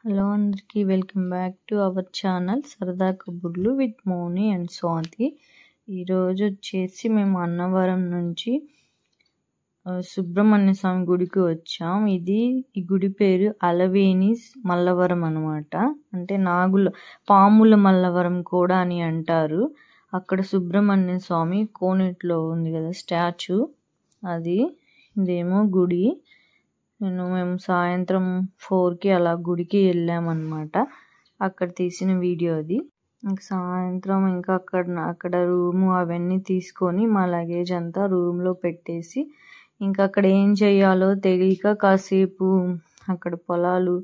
Hello అందరికీ welcome back to our channel సరదా కబుర్లు విత్ మోని అండ్ స్వాతి. ఈరోజు వచ్చేసి మేము అన్నవరం నుంచి సుబ్రహ్మణ్య స్వామి గుడికి వచ్చాం. ఈ గుడి పేరు అలవేని మల్లవరం అనమాట. అంటే పాముల మల్లవరం కూడా అని అంటారు. అక్కడ సుబ్రహ్మణ్య స్వామి కోనేట్లో ఉంది కదా స్టాచ్యూ, ఇదేమో గుడి. మేము సాయంత్రం 4కి అలా గుడికి వెళ్ళామన్నమాట. అక్కడ తీసిన వీడియో అది. సాయంత్రం ఇంకా అక్కడ రూము అవన్నీ తీసుకొని మా లగేజ్ అంతా రూమ్లో పెట్టేసి ఇంకా అక్కడ ఏం చేయాలో తెలియక కాసేపు అక్కడ పొలాలు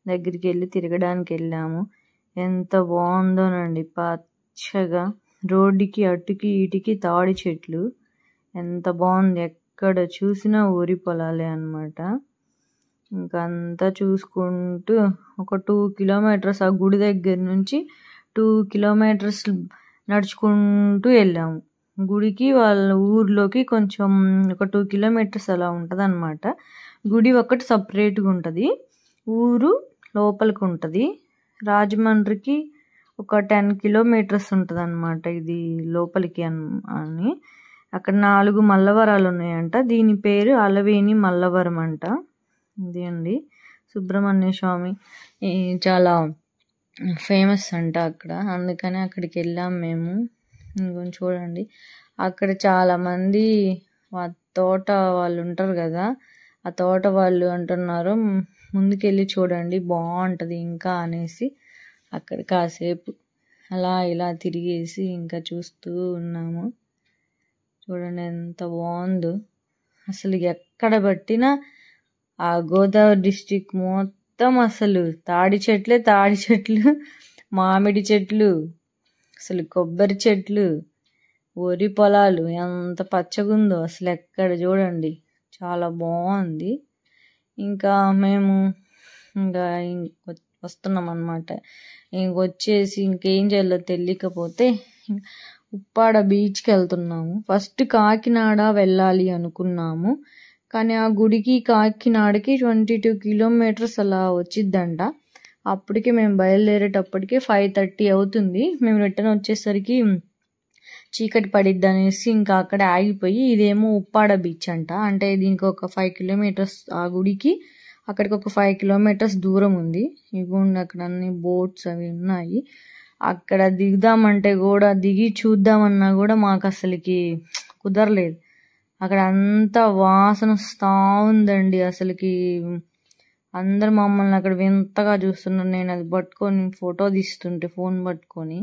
దగ్గరికి వెళ్ళి తిరగడానికి వెళ్ళాము. ఎంత బాగుందోనండి, పచ్చగా రోడ్డుకి అటుకి ఇటుకి తాడి చెట్లు, ఎంత బాగుంది. ఎక్కడ చూసినా ఊరి పొలాలే అన్నమాట. ఇంకా అంతా చూసుకుంటూ ఒక 2 కిలోమీటర్స్ ఆ గుడి దగ్గర నుంచి 2 కిలోమీటర్స్ నడుచుకుంటూ వెళ్ళాము. గుడికి వాళ్ళ ఊర్లోకి కొంచెం ఒక 2 కిలోమీటర్స్ అలా ఉంటుంది అనమాట. గుడి ఒకటి సపరేట్గా ఉంటుంది, ఊరు లోపలికి ఉంటుంది. రాజమండ్రికి ఒక 10 కిలోమీటర్స్ ఉంటుంది అనమాట ఇది లోపలికి అని. అక్కడ 4 మల్లవరాలు ఉన్నాయంట. దీని పేరు అలవేని మల్లవరం అంట. ఇది అండి సుబ్రహ్మణ్య స్వామి చాలా ఫేమస్ అంట అక్కడ, అందుకని అక్కడికి వెళ్ళాం మేము. ఇంకొంచెం చూడండి, అక్కడ చాలామంది తోట వాళ్ళు ఉంటారు కదా, ఆ తోట వాళ్ళు అంటున్నారు ముందుకెళ్ళి చూడండి బాగుంటుంది ఇంకా అనేసి అక్కడ కాసేపు అలా ఇలా తిరిగేసి ఇంకా చూస్తూ ఉన్నాము. చూడండి ఎంత బాగుందో అసలు. ఎక్కడ పట్టినా ఆ గోదావరి డిస్ట్రిక్ట్ మొత్తం అసలు తాడి చెట్లు, మామిడి చెట్లు, అసలు కొబ్బరి చెట్లు, వరి పొలాలు, ఎంత పచ్చగుందో అసలు. ఎక్కడ చూడండి చాలా బాగుంది. ఇంకా మేము వస్తున్నాం అన్నమాట. ఇంకొచ్చేసి ఇంకేం చేయాలో తెలియకపోతే ఉప్పాడ బీచ్కి వెళ్తున్నాము. ఫస్ట్ కాకినాడ వెళ్ళాలి అనుకున్నాము, కానీ ఆ గుడికి కాకినాడకి 22 కిలోమీటర్స్ అలా వచ్చిద్దంట. అప్పటికి మేము బయలుదేరేటప్పటికి 5:30 అవుతుంది. మేము రిటర్న్ వచ్చేసరికి చీకటి పడిద్ది అనేసి ఇంకా అక్కడ ఆగిపోయి, ఇదేమో ఉప్పాడ బీచ్ అంట. అంటే దీనికి ఒక 5 కిలోమీటర్స్, ఆ గుడికి అక్కడికి ఒక 5 కిలోమీటర్స్ దూరం ఉంది. ఇగోండి అక్కడ అన్ని బోట్స్ అవి ఉన్నాయి. అక్కడ దిగుదామంటే కూడా, దిగి చూద్దామన్నా కూడా మాకు అసలుకి కుదరలేదు. అక్కడ అంతా వాసన వస్తూ ఉందండి అసలుకి. అందరు మమ్మల్ని అక్కడ వింతగా చూస్తున్నారు. నేను అది పట్టుకొని ఫోటో తీస్తుంటే ఫోన్ పట్టుకొని,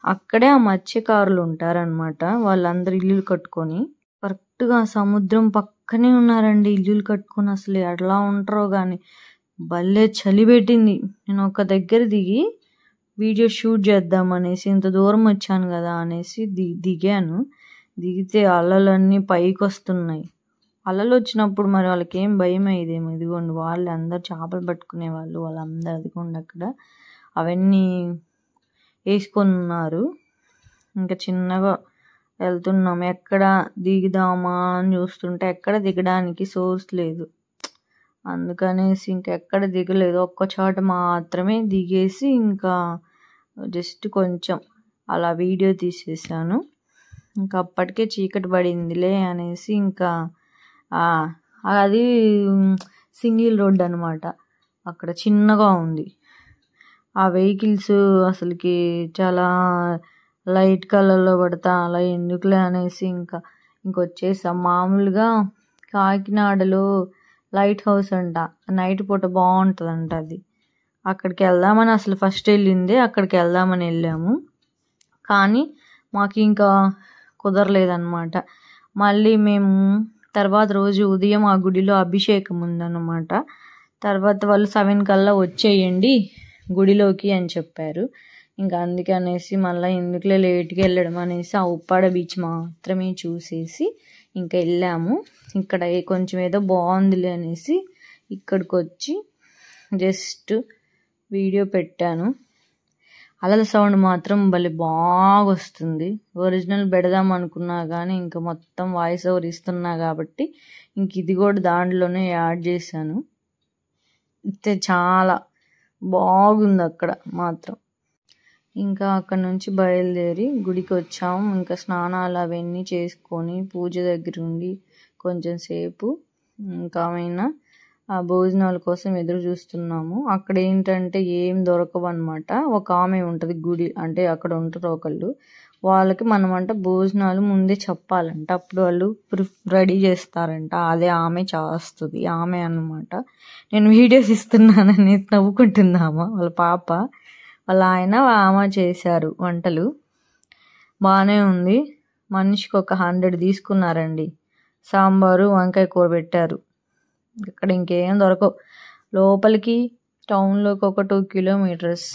అక్కడే ఆ మత్స్యకారులు ఉంటారనమాట. వాళ్ళందరూ ఇల్లులు కట్టుకొని కరెక్ట్గా సముద్రం పక్కనే ఉన్నారండి ఇల్లులు కట్టుకొని. అసలు ఎలా ఉంటారో కానీ భలే చలి పెట్టింది. నేను ఒక దగ్గర దిగి వీడియో షూట్ చేద్దామనేసి, ఇంత దూరం వచ్చాను కదా అనేసి దిగాను. దిగితే అలలన్నీ పైకి వస్తున్నాయి. అలలు వచ్చినప్పుడు మరి వాళ్ళకి ఏం భయం అయ్యేదేమో. ఇదిగోండి వాళ్ళు అందరు చేపలు పట్టుకునే వాళ్ళందరూ అదిగోండి అక్కడ అవన్నీ వేసుకొని ఉన్నారు. ఇంకా చిన్నగా వెళ్తున్నాం. ఎక్కడ దిగుదామా అని చూస్తుంటే ఎక్కడ దిగడానికి సోర్స్ లేదు, అందుకనేసి ఇంకెక్కడ దిగలేదు. ఒక్క చోట మాత్రమే దిగేసి ఇంకా జస్ట్ కొంచెం అలా వీడియో తీసేసాను. ఇంకా అప్పటికే చీకటి పడిందిలే అనేసి ఇంకా అది సింగిల్ రోడ్ అనమాట. అక్కడ చిన్నగా ఉంది. ఆ వెహికల్స్ అసలుకి చాలా లైట్ కలర్లో పడతా అలా ఎందుకులే అనేసి ఇంకొచ్చేసాం. మామూలుగా కాకినాడలో లైట్ హౌస్ అంట, నైట్ పూట బాగుంటుందంట. అక్కడికి వెళ్దామని అసలు ఫస్ట్ వెళ్ళిందే అక్కడికి వెళ్దామని వెళ్ళాము, కానీ మాకు ఇంకా కుదరలేదన్నమాట. మళ్ళీ మేము తర్వాత రోజు ఉదయం ఆ గుడిలో అభిషేకం ఉందన్నమాట. తర్వాత వాళ్ళు 7 కల్లా వచ్చేయండి గుడిలోకి అని చెప్పారు. ఇంకా అందుకనేసి మళ్ళీ ఎందుకులే లేట్గా వెళ్ళడం అనేసి ఆ ఉప్పాడ బీచ్ మాత్రమే చూసేసి ఇంకా వెళ్ళాము. ఇక్కడ కొంచెం ఏదో బాగుందిలే అనేసి ఇక్కడికి వచ్చి జస్ట్ వీడియో పెట్టాను. అలల సౌండ్ మాత్రం భలే బాగా వస్తుంది. ఒరిజినల్ పెడదాం అనుకున్నా కానీ ఇంకా మొత్తం వాయిస్ ఓవర్ ఇస్తున్నా కాబట్టి ఇంక ఇది కూడా దాంట్లోనే యాడ్ చేశాను. అయితే చాలా బాగుంది అక్కడ మాత్రం. ఇంకా అక్కడ నుంచి బయలుదేరి గుడికి వచ్చాము. ఇంకా స్నానాలు అవన్నీ చేసుకొని పూజ దగ్గర ఉండి కొంచెం సేపు ఇంకా అయినా ఆ భోజనాల కోసం ఎదురు చూస్తున్నాము. అక్కడ ఏంటంటే ఏం దొరకవు అనమాట. ఒక ఆమె ఉంటుంది గుడి, అంటే అక్కడ ఉంటారు ఒకళ్ళు, వాళ్ళకి మనమంట భోజనాలు ముందే చెప్పాలంట, అప్పుడు వాళ్ళు రెడీ చేస్తారంట. అదే ఆమె చేస్తుంది, ఆమె అన్నమాట. నేను వీడియోస్ ఇస్తున్నానని నవ్వుకుంటుందామా వాళ్ళ పాప, వాళ్ళ ఆయన ఆమె చేశారు వంటలు. బాగానే ఉంది. మనిషికి ఒక 100 తీసుకున్నారండి. సాంబారు వంకాయ కూర పెట్టారు. ఇక్కడ ఇంకేం దొరకవు. లోపలికి టౌన్లోకి ఒక 2 కిలోమీటర్స్.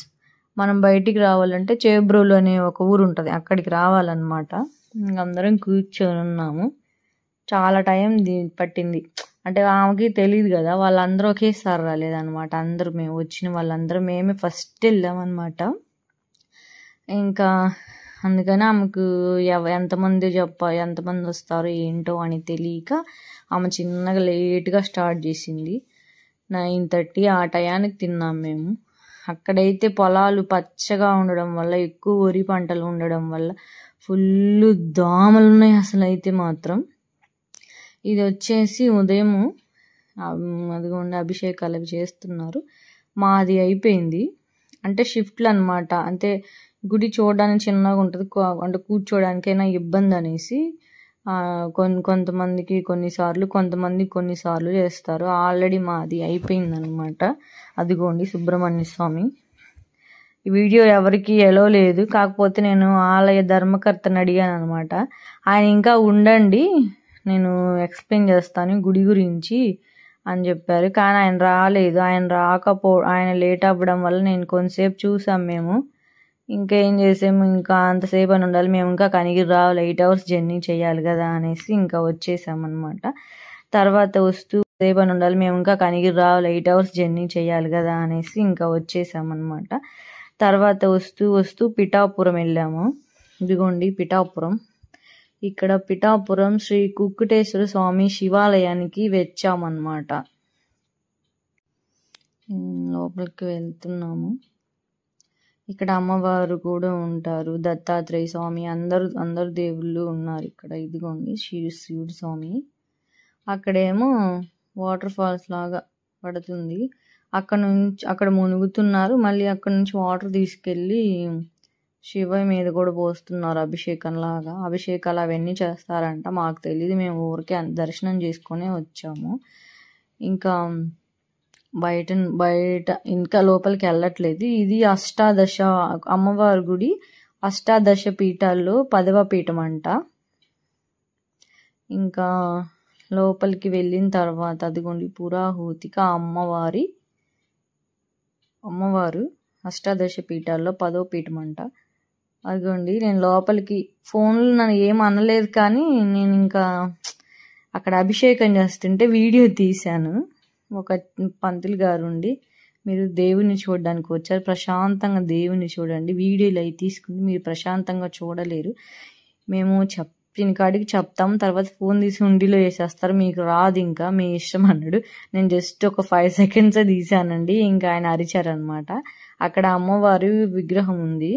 మనం బయటికి రావాలంటే చేబ్రోలు అనే ఒక ఊరు ఉంటుంది, అక్కడికి రావాలన్నమాట. అందరం కూర్చొని ఉన్నాము. చాలా టైం పట్టింది. అంటే ఆమెకి తెలియదు కదా, వాళ్ళందరూ ఒకేసారి రాలేదన్నమాట. అందరూ మేము వచ్చిన వాళ్ళందరూ మేమే ఫస్ట్ వెళ్ళామన్నమాట. ఇంకా అందుకని ఆమెకు ఎంతమంది వస్తారో ఏంటో అని తెలియక ఆమె చిన్నగా లేట్గా స్టార్ట్ చేసింది. 9:30 ఆ టయానికి తిన్నాం మేము. అక్కడైతే పొలాలు పచ్చగా ఉండడం వల్ల, ఎక్కువ వరి పంటలు ఉండడం వల్ల ఫుల్ దోమలు ఉన్నాయి అసలు అయితే మాత్రం. ఇది వచ్చేసి ఉదయము అదిగోండి అభిషేకాలు అవి చేస్తున్నారు. మాది అయిపోయింది. అంటే షిఫ్ట్లు అనమాట. అంటే గుడి చూడడానికి చిన్నగా ఉంటుంది, అంటే కూర్చోడానికైనా ఇబ్బంది అనేసి కొంతమందికి కొన్నిసార్లు, కొంతమందికి కొన్నిసార్లు చేస్తారు. ఆల్రెడీ మాది అయిపోయిందనమాట. అదిగోండి సుబ్రహ్మణ్య స్వామి. ఈ వీడియో ఎవరికి ఎలో లేదు, కాకపోతే నేను ఆలయ ధర్మకర్తను అడిగాను అనమాట. ఆయన ఇంకా ఉండండి, నేను ఎక్స్ప్లెయిన్ చేస్తాను గుడి గురించి అని చెప్పారు. కానీ ఆయన రాలేదు. ఆయన లేట్ అవ్వడం వల్ల నేను కొంతసేపు చూసాం మేము. ఇంకా ఏం చేసాము, ఇంకా అంతసేపు అని ఉండాలి, మేము ఇంకా కనిగిరి రావాలి, 8 hours జర్నీ చేయాలి కదా అనేసి ఇంకా వచ్చేసామన్నమాట. తర్వాత వస్తూ సేపు అని ఉండాలి, మేము ఇంకా కనిగిరి రావాలి, 8 hours జర్నీ చేయాలి కదా అనేసి ఇంకా వచ్చేసామన్నమాట. తర్వాత వస్తూ పిఠాపురం వెళ్ళాము. ఇదిగోండి పిఠాపురం. ఇక్కడ పిఠాపురం శ్రీ కుక్కుటేశ్వర స్వామి శివాలయానికి వచ్చామన్నమాట. లోపలికి వెళ్తున్నాము. ఇక్కడ అమ్మవారు కూడా ఉంటారు, దత్తాత్రేయ స్వామి, అందరు దేవుళ్ళు ఉన్నారు ఇక్కడ. ఇదిగోండి శివుడు స్వామి. అక్కడేమో వాటర్ ఫాల్స్ లాగా పడుతుంది. అక్కడ మునుగుతున్నారు. మళ్ళీ అక్కడ నుంచి వాటర్ తీసుకెళ్ళి శివ మీద కూడా పోస్తున్నారు అభిషేకం లాగా. అభిషేకాలు అవన్నీ చేస్తారంట, మాకు తెలియదు. మేము ఊరికే దర్శనం చేసుకునే వచ్చాము. ఇంకా బయట ఇంకా లోపలికి వెళ్ళట్లేదు. ఇది అష్టాదశ అమ్మవారి గుడి, అష్టాదశ పీఠాల్లో 10వ పీఠం అంట. ఇంకా లోపలికి వెళ్ళిన తర్వాత అదిగోండి పురాహూతిక అమ్మవారు అష్టాదశ పీఠాల్లో 10వ పీఠం అంట. అదిగోండి నేను లోపలికి ఫోన్లో నన్ను ఏం అనలేదు, కానీ నేను ఇంకా అక్కడ అభిషేకం చేస్తుంటే వీడియో తీశాను. ఒక పంతులు గారు ఉండి, మీరు దేవుని చూడడానికి వచ్చారు, ప్రశాంతంగా దేవుని చూడండి, వీడియోలు అవి తీసుకుని మీరు ప్రశాంతంగా చూడలేరు, మేము చెప్పిన కాడికి చెప్తాం, తర్వాత ఫోన్ తీసి హుండీలో వేసేస్తారు, మీకు రాదు, ఇంకా మీ ఇష్టం అన్నాడు. నేను జస్ట్ ఒక 5 seconds తీసానండి. ఇంకా ఆయన అరిచారనమాట. అక్కడ అమ్మవారి విగ్రహం ఉంది,